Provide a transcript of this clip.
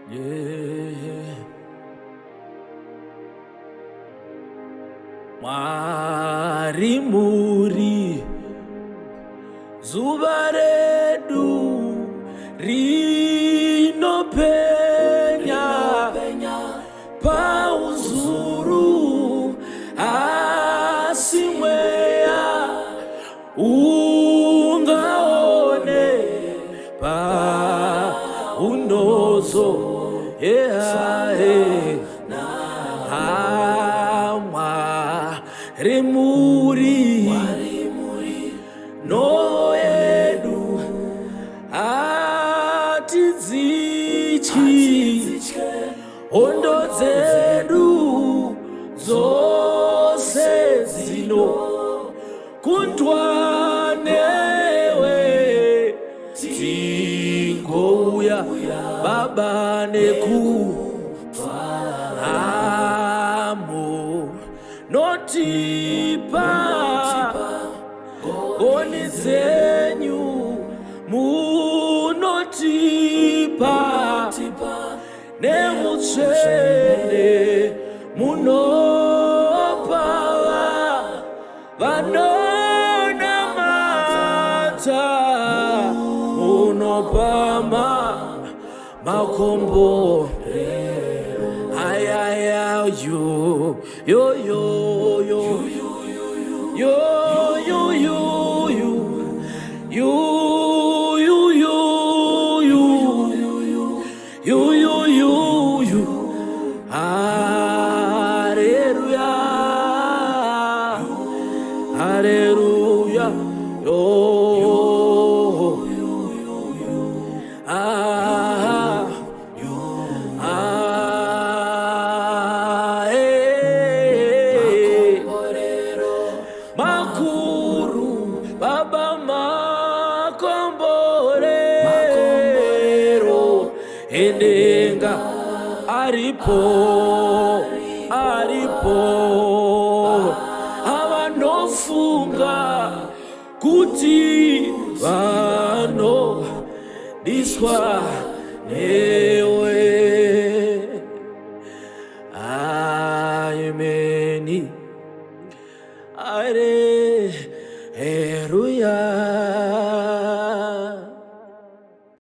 Yeah. Mwari muriZuva redu rinopenya pauzuru asi mweya ungaone paunozo Mwari muri no edu atidzichi hondo dzedu dzose dzino kundwa newe tingouya baba nekutwamo notipa ngoni dzenyu munotipa nemutsvene munopa vanonamata munopama makombo ayaya yo yo yo yo yo yo yo yo Hallelujah, yo, makuru, baba makomborero, endenga, aripo, avanofunga kuti vano diswa newe